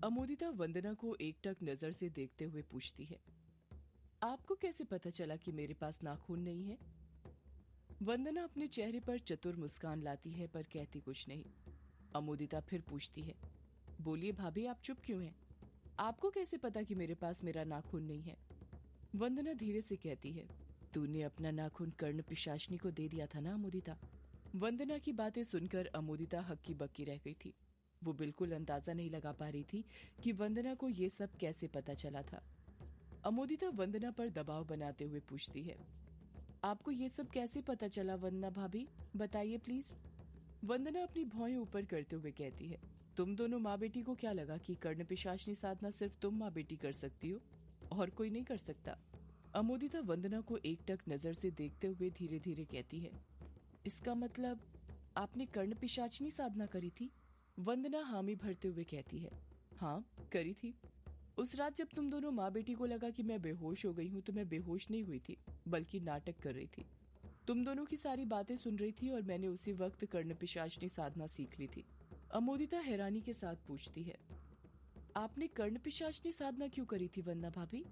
अमोदिता वंदना को एकटक नजर से देखते हुए पूछती है, आपको कैसे पता चला कि मेरे पास नाखून नहीं है? वंदना अपने चेहरे पर चतुर मुस्कान लाती है पर कहती कुछ नहीं। अमोदिता फिर पूछती है, बोलिए भाभी, आप चुप क्यों हैं? आपको कैसे पता कि मेरे पास मेरा नाखून नहीं है? वंदना धीरे से कहती है, तूने अपना नाखून कर्ण पिशाचनी को दे दिया था ना अमोदिता। वंदना की बातें सुनकर अमोदिता हक्की बक्की रह गई थी। वो बिल्कुल अंदाजा नहीं लगा पा रही थी कि वंदना को ये सब कैसे पता चला था। अमोदिता वंदना पर दबाव बनाते हुए पूछती है, आपको ये सब कैसे पता चला वंदना भाभी, बताइए प्लीज। वंदना अपनी भौएं ऊपर करते हुए कहती है, तुम दोनों माँ बेटी को क्या लगा कि कर्ण पिशाचनी साधना सिर्फ तुम माँ बेटी कर सकती हो और कोई नहीं कर सकता? अमोदिता वंदना को एकटक नजर से देखते हुए धीरे धीरे कहती है, इसका मतलब आपने कर्ण पिशाचनी साधना करी थी? वंदना हामी भरते हुए कहती है, हाँ करी थी। उस रात जब तुम दोनों माँ बेटी को लगा कि मैं बेहोश हो गई हूँ तो मैं बेहोश नहीं हुई थी, बल्कि नाटक कर रही थी। तुम दोनों की सारी बातें सुन रही थी और मैंने उसी वक्त कर्ण पिशाचनी साधना सीख ली थी। अमोदिता हैरानी के साथ पूछती है, आपने कर्ण पिशाचनी साधना क्यों करी थी वंदना भाभी?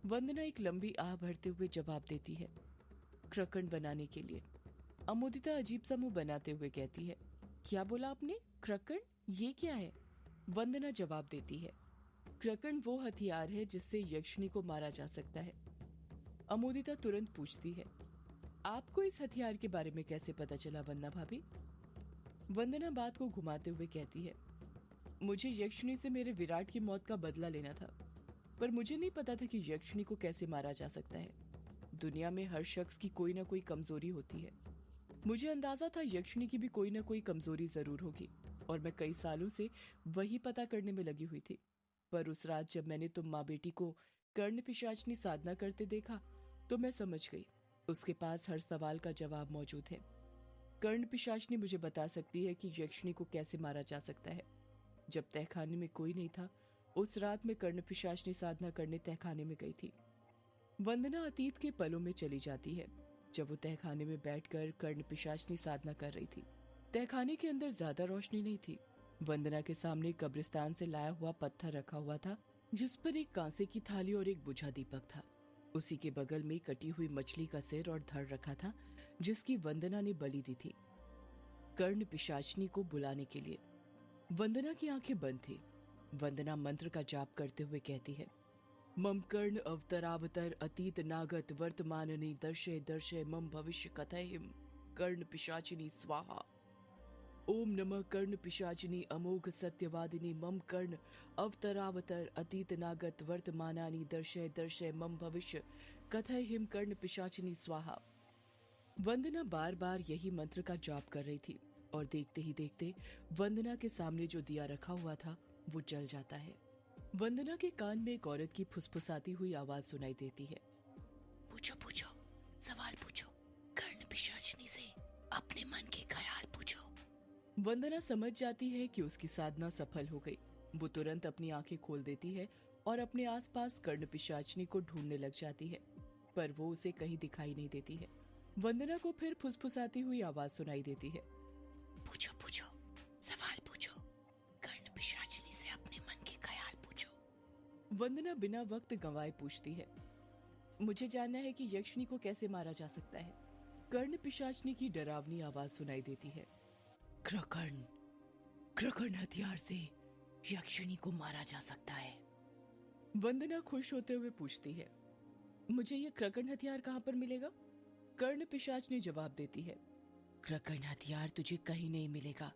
वंदना एक लंबी आह भरते हुए जवाब देती है, क्रकण बनाने के लिए। अमोदिता अजीब सा मुंह बनाते हुए कहती है, क्या बोला आपने? क्रकण? ये क्या है? वंदना जवाब देती है, क्रकण वो हथियार है जिससे यक्षिणी को मारा जा सकता है। अमोदिता तुरंत पूछती है, आपको इस हथियार के बारे में कैसे पता चला वंदना भाभी? वंदना बात को घुमाते हुए कहती है, मुझे यक्षिणी से मेरे विराट की मौत का बदला लेना था, पर मुझे नहीं पता था कि यक्षिणी को कैसे मारा जा सकता है। दुनिया में हर शख्स की कोई ना कोई कमजोरी होती है। मुझे अंदाजा था यक्षिणी की भी कोई ना कोई कमजोरी जरूर होगी और मैं कई सालों से वही पता करने में लगी हुई थी। पर उस रात जब मैंने तुम माँ बेटी को कर्ण पिशाचनी साधना करते देखा तो मैं समझ गई, उसके पास हर सवाल का जवाब मौजूद है। कर्ण पिशाचनी मुझे बता सकती है कि यक्षिणी को कैसे मारा जा सकता है। जब तहखाने में कोई नहीं था, उस रात में कर्ण पिशाचनी साधना करने तहखाने में गई थी। वंदना अतीत के पलों में चली जाती है, जब वो तहखाने में बैठकर कर्ण पिशाचनी साधना कर रही थी। तहखाने के अंदर ज्यादा रोशनी नहीं थी। वंदना के सामने कब्रिस्तान से लाया हुआ पत्थर रखा हुआ था, जिस पर एक कांसे की थाली और एक बुझा दीपक था। उसी के बगल में कटी हुई मछली का सिर और धड़ रखा था, जिसकी वंदना ने बलि दी थी कर्ण पिशाचनी को बुलाने के लिए। वंदना की आंखें बंद थी। वंदना मंत्र का जाप करते हुए कहती है, मम कर्ण अवतरावतर अतीत नागत वर्तमाननि दर्शय दर्शय मम भविष्य कथयिम कर्ण पिशाचिनी स्वाहा। ओम नमः कर्ण पिशाचिनी अमोघ सत्यवादिनी मम कर्ण अवतरावतर अतीत नागत वर्तमानानि दर्शय दर्शय मम भविष्य कथयिम कर्ण पिशाचिनी स्वाहा। वंदना बार बार यही मंत्र का जाप कर रही थी और देखते ही देखते वंदना के सामने जो दिया रखा हुआ था वो जल जाता है। वंदना के कान में एक औरत की फुसफुसाती हुई आवाज सुनाई देती है, पूछो पूछो, सवाल पूछो, कर्ण पिशाचनी से अपने मन के ख्याल पूछो। वंदना समझ जाती है कि उसकी साधना सफल हो गई। वो तुरंत अपनी आंखें खोल देती है और अपने आसपास कर्ण पिशाचनी को ढूंढने लग जाती है, पर वो उसे कहीं दिखाई नहीं देती है। वंदना को फिर फुसफुसाती हुई आवाज सुनाई देती है, पूछो पूछो, सवाल पूछो, कर्ण पिशाचनी से अपने मन के ख्याल पूछो। वंदना बिना वक्त गंवाए पूछती है, मुझे जानना है कि यक्षिणी को कैसे मारा जा सकता है। कर्ण पिशाचनी की डरावनी आवाज सुनाई देती है, क्रकण, क्रकण हथियार से यक्षिणी को मारा जा सकता है। वंदना खुश होते हुए पूछती है, मुझे ये क्रकण हथियार कहाँ पर मिलेगा? कर्ण पिशाचनी जवाब देती है, क्रकण हथियार तुझे कहीं नहीं मिलेगा,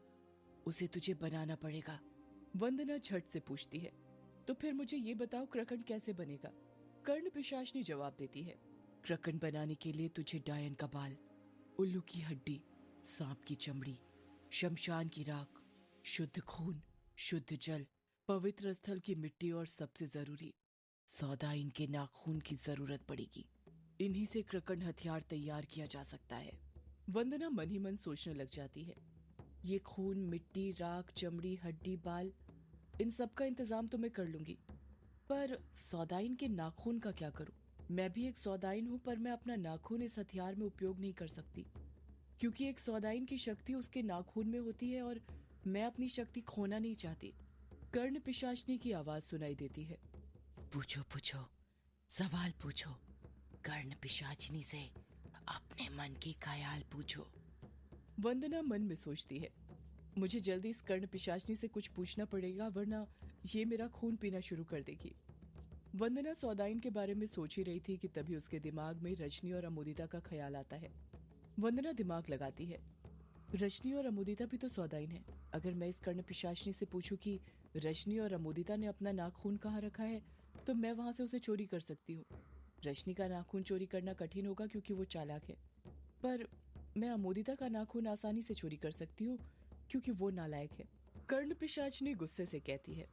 उसे तुझे बनाना पड़ेगा। वंदना झट से पूछती है, तो फिर मुझे ये बताओ क्रकण कैसे बनेगा? कर्ण पिशाचनी जवाब देती है, क्रकण बनाने के लिए तुझे डायन का बाल, उल्लू की हड्डी, सांप की चमड़ी, शमशान की राख, शुद्ध खून, शुद्ध जल, पवित्र स्थल की मिट्टी और सबसे जरूरी सौदाइन के नाखून की जरूरत पड़ेगी। इन्हीं से क्रकण हथियार तैयार किया जा सकता है। वंदना मन ही मन सोचने लग जाती है, ये खून, मिट्टी, राख, चमड़ी, हड्डी, बाल, इन सब का इंतजाम तो मैं कर लूंगी, पर सौदाइन के नाखून का क्या करूं? मैं भी एक सौदाइन हूं, पर मैं अपना नाखून इस हथियार में उपयोग नहीं कर सकती, क्योंकि एक सौदाइन की शक्ति उसके नाखून में होती है और मैं अपनी शक्ति खोना नहीं चाहती। कर्ण पिशाचनी की आवाज सुनाई देती है। पूछो पूछो, सवाल पूछो, कर्ण पिशाचनी से अपने मन की ख्याल पूछो। वंदना मन में सोचती है, मुझे जल्दी इस कर्ण पिशाचनी से कुछ पूछना पड़ेगा, वरना ये मेरा खून पीना शुरू कर देगी। वंदना सौदाइन के बारे में सोच ही रही थी कि तभी उसके दिमाग में रजनी और अमोदिता का ख्याल आता है। वंदना दिमाग लगाती है, रजनी और अमोदिता भी तो सौदाइन है। अगर मैं इस कर्ण पिशाचनी से पूछूं कि रजनी और अमोदिता ने अपना नाखून कहाँ रखा है, तो मैं वहां से उसे चोरी कर सकती हूँ। रजनी का नाखून चोरी करना कठिन होगा क्योंकि वो चालाक है, पर मैं अमोदिता का नाखून आसानी से चोरी कर सकती हूँ क्योंकि वो नालायक है। कर्ण पिशाचनी गुस्से से कहती है,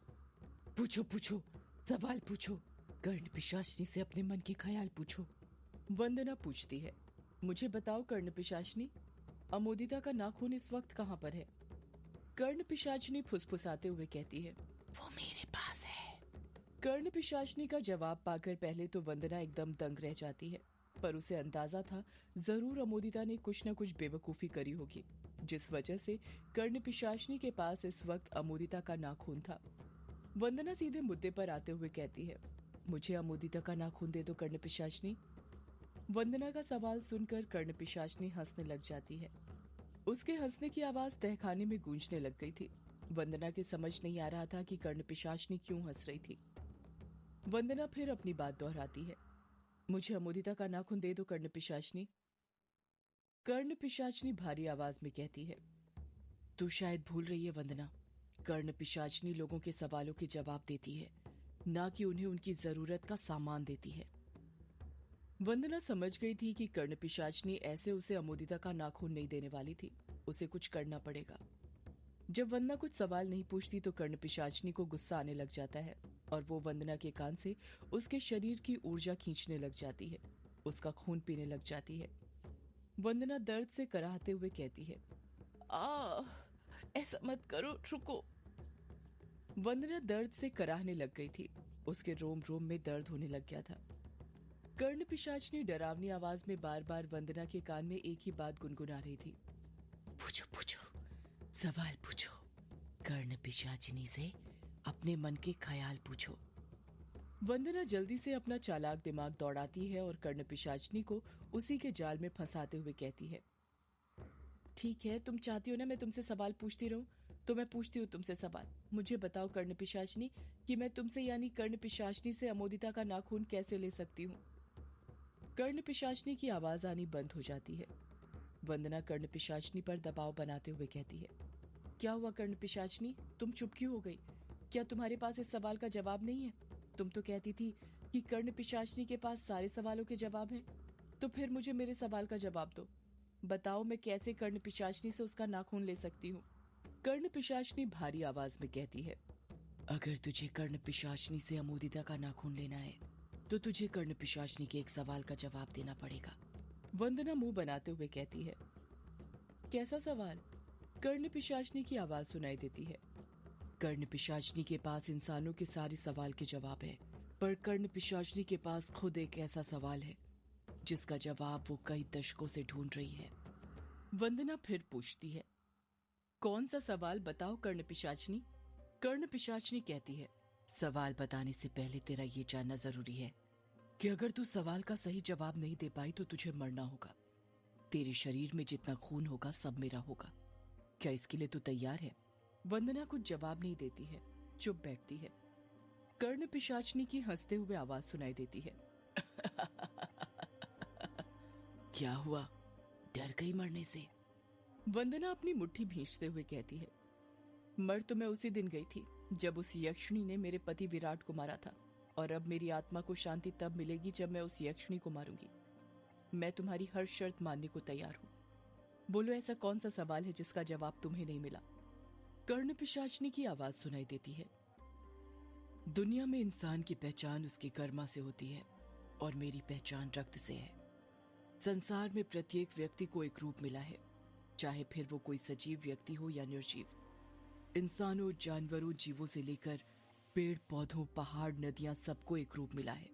पूछो पूछो, सवाल पूछो, कर्ण पिशाचनी से अपने मन के ख्याल पूछो। वंदना पूछती है, मुझे बताओ कर्ण पिशाचनी, अमोदिता का नाखून इस वक्त कहाँ पर है? कर्ण पिशाचनी फुसफुसाते हुए कहती है, वो मेरे पास है। कर्ण पिशाचनी का जवाब पाकर पहले तो वंदना एकदम दंग रह जाती है, पर उसे अंदाजा था जरूर अमोदिता ने कुछ न कुछ बेवकूफी करी होगी, जिस वजह से कर्ण पिशाचनी के पास इस वक्त अमोदिता का नाखून था। वंदना सीधे मुद्दे पर आते हुए कहती है, मुझे अमोदिता का नाखून दे दो कर्ण पिशाचनी। वंदना का सवाल सुनकर कर्ण पिशाचनी हंसने लग जाती है। उसके हंसने की आवाज तहखाने में गूंजने लग गई थी। वंदना के समझ नहीं आ रहा था कि कर्ण पिशाचनी क्यों हंस रही थी। वंदना फिर अपनी बात दोहराती है, मुझे अमोदिता का नाखून दे दो कर्ण पिशाचनी। कर्ण पिशाचनी भारी आवाज में कहती है, तू शायद भूल रही है वंदना, कर्ण पिशाचनी लोगों के सवालों के जवाब देती है, ना कि उन्हें उनकी जरूरत का सामान देती है। वंदना समझ गई थी कि कर्ण पिशाचनी ऐसे उसे अमोदिता का नाखून नहीं देने वाली थी, उसे कुछ करना पड़ेगा। जब वंदना कुछ सवाल नहीं पूछती तो कर्ण पिशाचनी को गुस्सा आने लग जाता है और वो वंदना के कान से उसके शरीर की ऊर्जा खींचने लग जाती है, उसका खून पीने लग जाती है। वंदना दर्द से कराहते हुए कहती है, आ, ऐसा मत करो, रुको। वंदना दर्द से कराहने लग गई थी, उसके रोम रोम में दर्द होने लग गया था। कर्ण पिशाचनी डरावनी आवाज में बार बार वंदना के कान में एक ही बात गुनगुना रही थी, पूछो पूछो, सवाल पूछो, कर्ण पिशाचिनी से अपने मन के ख्याल पूछो। वंदना जल्दी से अपना चालाक दिमाग दौड़ाती है और कर्ण पिशाचनी को उसी के जाल में फंसाते हुए कहती है, ठीक है, तुम चाहती हो ना मैं तुमसे सवाल पूछती रहूं, तो मैं पूछती हूँ तुमसे सवाल। मुझे बताओ कर्ण पिशाचनी कि मैं तुमसे यानी कर्ण पिशाचनी से अमोदिता का नाखून कैसे ले सकती हूँ? कर्ण पिशाचनी की आवाज आनी बंद हो जाती है। वंदना कर्ण पिशाचनी पर दबाव बनाते हुए कहती है, क्या हुआ कर्ण पिशाचनी, तुम चुप क्यों हो गई? क्या तुम्हारे पास इस सवाल का जवाब नहीं है? तुम तो कहती थी कि कर्ण पिशाचनी के पास सारे सवालों के जवाब हैं। तो फिर मुझे मेरे सवाल का जवाब दो। बताओ मैं कैसे कर्ण पिशाचनी से उसका नाखून ले सकती हूँ? कर्ण पिशाचनी भारी आवाज में कहती है, अगर तुझे कर्ण पिशाचनी से अमोदिता का नाखून लेना है तो तुझे कर्ण पिशाचनी के एक सवाल का जवाब देना पड़ेगा। वंदना मुंह बनाते हुए कहती है, कैसा सवाल? कर्ण पिशाचनी की आवाज सुनाई देती है, कर्ण पिशाचनी के पास इंसानों के सारे सवाल के जवाब है, पर कर्ण पिशाचनी के पास खुद एक ऐसा सवाल है जिसका जवाब वो कई दशकों से ढूंढ रही है। वंदना फिर पूछती है, कौन सा सवाल बताओ कर्ण पिशाचनी? कर्ण पिशाचनी कहती है, सवाल बताने से पहले तेरा ये जानना जरूरी है कि अगर तू सवाल का सही जवाब नहीं दे पाई तो तुझे मरना होगा। तेरे शरीर में जितना खून होगा सब मेरा होगा। क्या इसके लिए तू तैयार है? वंदना कुछ जवाब नहीं देती है, चुप बैठती है। कर्ण पिशाचनी की हंसते हुए आवाज सुनाई देती है, क्या हुआ, डर गई मरने से? वंदना अपनी मुट्ठी भींचते हुए कहती है, मर तो मैं उसी दिन गई थी जब उस यक्षिणी ने मेरे पति विराट को मारा था, और अब मेरी आत्मा को शांति तब मिलेगी जब मैं उस यक्षिणी को मारूंगी। मैं तुम्हारी हर शर्त मानने को तैयार हूं। बोलो ऐसा कौन सा सवाल है जिसका जवाब तुम्हें नहीं मिला? कर्ण पिशाचनी की आवाज सुनाई देती है, दुनिया में इंसान की पहचान उसकी कर्मा से होती है और मेरी पहचान रक्त से है। संसार में प्रत्येक व्यक्ति को एक रूप मिला है, चाहे फिर वो कोई सजीव व्यक्ति हो या निर्जीव। इंसानों, जानवरों, जीवों से लेकर पेड़ पौधों, पहाड़, नदियां, सबको एक रूप मिला है,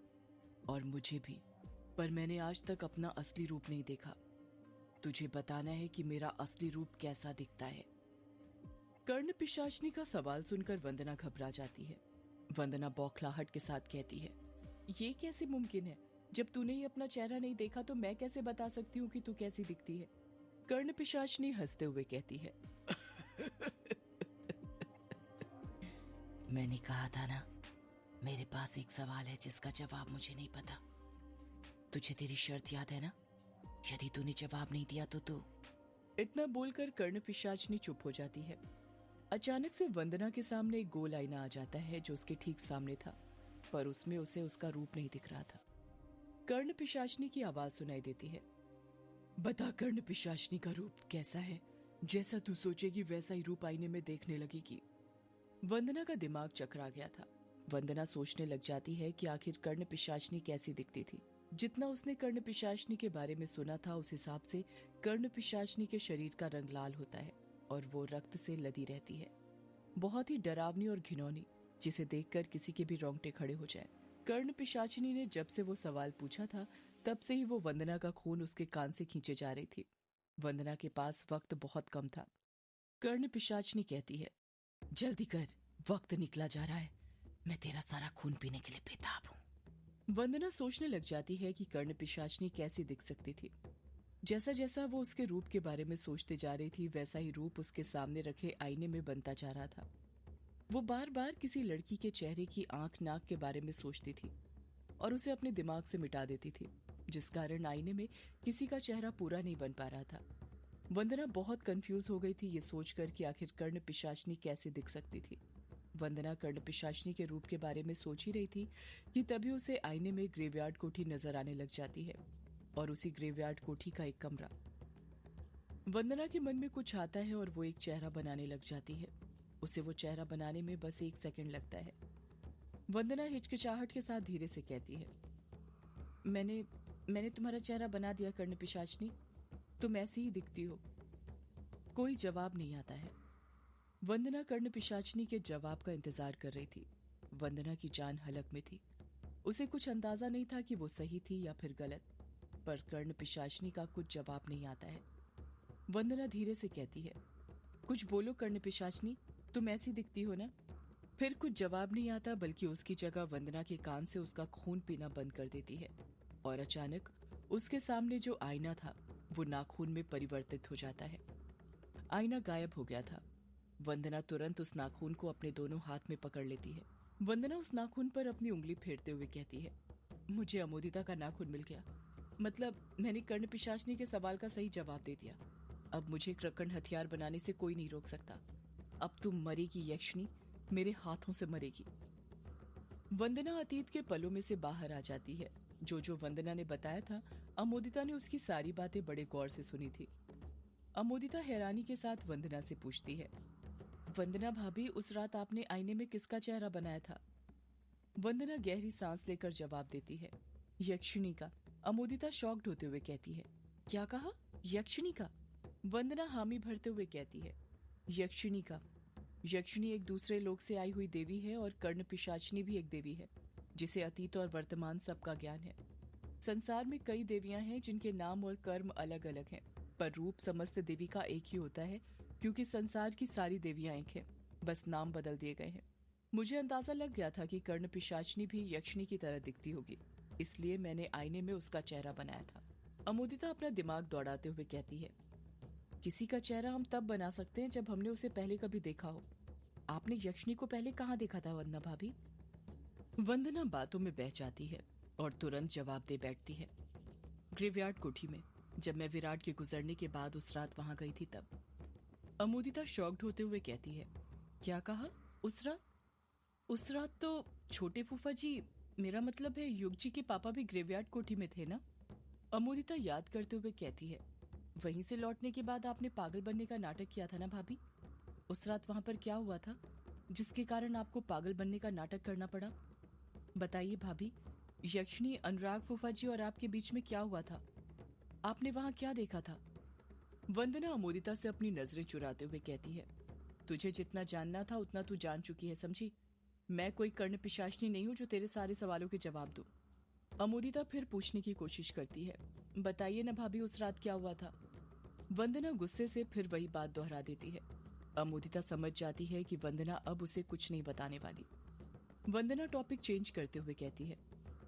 और मुझे भी। पर मैंने आज तक अपना असली रूप नहीं देखा। तुझे बताना है कि मेरा असली रूप कैसा दिखता है। कर्ण पिशाचनी का सवाल सुनकर वंदना घबरा जाती है। वंदना बौखलाहट के साथ कहती है, ये कैसे मुमकिन है? जब तूने ही अपना चेहरा नहीं देखा तो मैं कैसे बता सकती हूँ कि तू कैसी दिखती है? कर्ण पिशाचनी हंसते हुए कहती है, मैंने कहा था ना, मेरे पास एक सवाल है जिसका जवाब मुझे नहीं पता। तुझे तेरी शर्त याद है ना? यदि तूने जवाब नहीं दिया तो तू। इतना बोलकर कर्ण पिशाचनी चुप हो जाती है। अचानक से वंदना के सामने एक गोल आईना आ जाता है जो उसके ठीक सामने था, पर उसमें उसे उसका रूप नहीं दिख रहा था। कर्ण पिशाचनी की आवाज सुनाई देती है, बता कर्ण पिशाचनी का रूप कैसा है? जैसा तू सोचेगी वैसा ही रूप आईने में देखने लगेगी। वंदना का दिमाग चकरा गया था। वंदना सोचने लग जाती है कि आखिर कर्ण पिशाचनी कैसी दिखती थी। जितना उसने कर्ण पिशाचनी के बारे में सुना था उस हिसाब से कर्ण पिशाचनी के शरीर का रंग लाल होता है और वो रक्त से लदी रहती है, बहुत ही डरावनी और घिनौनी, जिसे देखकर किसी के भी रोंगटे खड़े हो जाए। कर्ण पिशाचिनी ने जब से वो सवाल पूछा था तब से ही वो वंदना का खून उसके कान से खींचे जा रही थी। वंदना के पास वक्त बहुत कम था। कर्ण पिशाचिनी कहती है, जल्दी कर, वक्त निकला जा रहा है, मैं तेरा सारा खून पीने के लिए बेताब हूँ। वंदना सोचने लग जाती है कि कर्ण पिशाचिनी कैसी दिख सकती थी। जैसा जैसा वो उसके रूप के बारे में सोचते जा रही थी वैसा ही रूप उसके सामने रखे आईने में बनता जा रहा था। वो बार बार किसी लड़की के चेहरे की आंख नाक के बारे में सोचती थी और उसे अपने दिमाग से मिटा देती थी, जिस कारण आईने में किसी का चेहरा पूरा नहीं बन पा रहा था। वंदना बहुत कंफ्यूज हो गई थी ये सोचकर कि आखिर कर्ण पिशाचनी कैसे दिख सकती थी। वंदना कर्ण पिशाचनी के रूप के बारे में सोच ही रही थी कि तभी उसे आईने में ग्रेवयार्ड कोठी नजर आने लग जाती है और उसी ग्रेवयार्ड कोठी का एक कमरा। वंदना के मन में कुछ आता है और वो एक चेहरा बनाने लग जाती है। उसे वो चेहरा बनाने में बस 1 सेकंड लगता है। वंदना हिचकिचाहट के साथ धीरे से कहती है, मैंने तुम्हारा चेहरा बना दिया कर्ण पिशाचनी, तुम ऐसी ही दिखती हो। कोई जवाब नहीं आता है। वंदना कर्ण पिशाचनी के जवाब का इंतजार कर रही थी। वंदना की जान हलक में थी। उसे कुछ अंदाजा नहीं था कि वो सही थी या फिर गलत, पर कर्ण पिशाचनी का कुछ जवाब नहीं आता है। वंदना धीरे से कहती है, कुछ बोलो कर्ण पिशाचनी, तुम ऐसी दिखती हो ना? फिर कुछ जवाब नहीं आता, बल्कि उसकी जगह वंदना के कान से उसका खून पीना बंद कर देती है और अचानक उसके सामने जो आईना था वो नाखून में परिवर्तित हो जाता है। आईना गायब हो गया था। वंदना तुरंत उस नाखून को अपने दोनों हाथ में पकड़ लेती है। वंदना उस नाखून पर अपनी उंगली फेरते हुए कहती है, मुझे अमोदिता का नाखून मिल गया। मतलब मैंने कर्ण पिशाचनी के सवाल का सही जवाब दे दिया। अब मुझे क्रकंड हथियार बनाने से कोई नहीं रोक सकता। अब तुम मरेगी यक्षिणी, मेरे हाथों से मरेगी। वंदना अतीत के पलों में से बाहर आ जाती है। जो वंदना ने बताया था अमोदिता ने उसकी सारी बातें बड़े गौर से सुनी थी। अमोदिता हैरानी के साथ वंदना से पूछती है, वंदना भाभी, उस रात आपने आईने में किसका चेहरा बनाया था? वंदना गहरी सांस लेकर जवाब देती है, यक्षिणी का। अमोदिता शॉक्ड होते हुए कहती है, क्या कहा? यक्षिणी का? वंदना हामी भरते हुए कहती है, यक्षिणी का। यक्षिणी एक दूसरे लोक से आई हुई देवी है और कर्ण पिशाचनी भी एक देवी है जिसे अतीत और वर्तमान सबका ज्ञान है। संसार में कई देवियां हैं जिनके नाम और कर्म अलग अलग हैं, पर रूप समस्त देवी का एक ही होता है, क्योंकि संसार की सारी देवियां एक हैं, बस नाम बदल दिए गए हैं। मुझे अंदाजा लग गया था कि कर्ण पिशाचनी भी यक्षिणी की तरह दिखती होगी, इसलिए मैंने आईने में उसका चेहरा बनाया था। अमोदिता अपना दिमाग दौड़ाते हुए कहती है, किसी का चेहरा हम तब बना सकते हैं जब हमने उसे पहले कभी देखा हो। आपने यक्षिणी को पहले कहाँ देखा था वंदना भाभी? वंदना बातों में बह जाती है और तुरंत जवाब दे बैठती है, ग्रेवयार्ड कोठी में, जब मैं विराट के गुजरने के बाद उस रात वहां गई थी तब। अमोदिता शॉक्ड होते हुए कहती है, क्या कहा? उस रात? उस रात तो छोटे फूफा जी, मेरा मतलब है युग जी के पापा भी ग्रेवयार्ड कोठी में थे ना? अमोदिता याद करते हुए कहती है, वहीं से लौटने के बाद आपने पागल बनने का नाटक किया था ना भाभी? उस रात वहां पर क्या हुआ था जिसके कारण आपको पागल बनने का नाटक करना पड़ा? बताइए भाभी, यक्षिणी, अनुराग फूफा जी और आपके बीच में क्या हुआ था? आपने वहां क्या देखा था? वंदना अमोदिता से अपनी नजरें चुराते हुए कहती है, तुझे जितना जानना था उतना तू जान चुकी है, समझी? मैं कोई कर्ण पिशाचनी नहीं हूं जो तेरे सारे सवालों के जवाब दूं। अमोदिता फिर पूछने की कोशिश करती है, बताइए ना भाभी, उस रात क्या हुआ था? वंदना गुस्से से फिर वही बात दोहरा देती है, अमोदिता समझ जाती है कि वंदना अब उसे कुछ नहीं बताने वाली। वंदना टॉपिक चेंज करते हुए कहती है,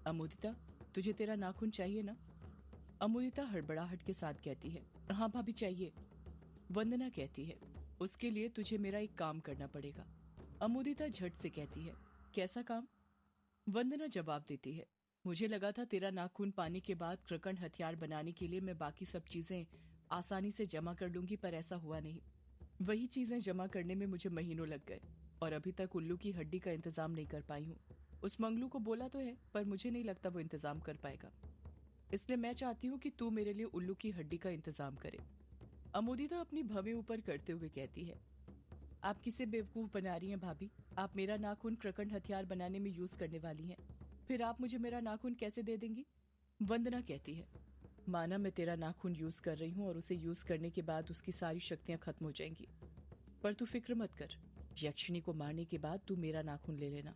अमोदिता, तुझे तेरा नाखून चाहिए ना? अमोदिता हड़बड़ाहट के साथ कहती है, हाँ भाभी चाहिए। वंदना कहती है, उसके लिए तुझे मेरा एक काम करना पड़ेगा। अमोदिता झट से कहती है, कैसा काम? वंदना जवाब देती है, मुझे लगा था तेरा नाखून पाने के बाद कृकन हथियार बनाने के लिए मैं बाकी सब चीजें आसानी से जमा कर लूंगी, पर ऐसा हुआ नहीं। वही चीजें जमा करने में मुझे महीनों लग गए और अभी तक उल्लू की हड्डी का इंतजाम नहीं कर पाई हूँ। उस मंगलू को बोला तो है, पर मुझे नहीं लगता वो इंतजाम कर पाएगा। इसलिए मैं चाहती हूँ कि तू मेरे लिए उल्लू की हड्डी का इंतजाम करे। अमोदिता अपनी भवें ऊपर करते हुए कहती है, आप किसे बेवकूफ बना रही हैं भाभी? आप मेरा नाखून कृकन हथियार बनाने में यूज करने वाली हैं, फिर आप मुझे मेरा नाखून कैसे दे देंगी? वंदना कहती है, माना मैं तेरा नाखून यूज कर रही हूँ और उसे यूज करने के बाद उसकी सारी शक्तियां खत्म हो जाएंगी, पर तू फिक्र मत कर। यक्षिणी को मारने के बाद तू मेरा नाखून ले लेना।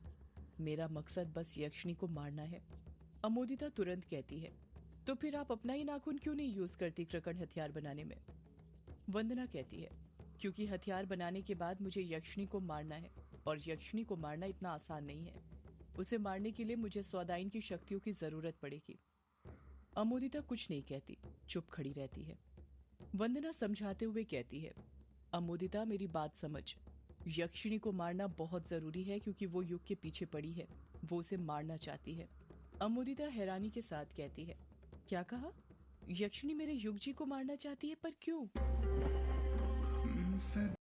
मेरा मकसद बस यक्षिणी को मारना है। अमोदिता तुरंत कहती है, तो फिर आप अपना ही नाखून क्यों नहीं यूज करती कृकन हथियार बनाने में? वंदना कहती है, क्योंकि हथियार बनाने के बाद मुझे यक्षिणी को मारना है और यक्षिणी को मारना इतना आसान नहीं है। उसे मारने के लिए मुझे सौदाइन की शक्तियों की जरूरत पड़ेगी। अमोदिता कुछ नहीं कहती, चुप खड़ी रहती है। वंदना समझाते हुए कहती है, अमोदिता मेरी बात समझ। यक्षिणी को मारना बहुत जरूरी है क्योंकि वो युग के पीछे पड़ी है, वो उसे मारना चाहती है। अमोदिता हैरानी के साथ कहती है, क्या कहा? यक्षिणी मेरे युग जी को मारना चाहती है, पर क्यों? सर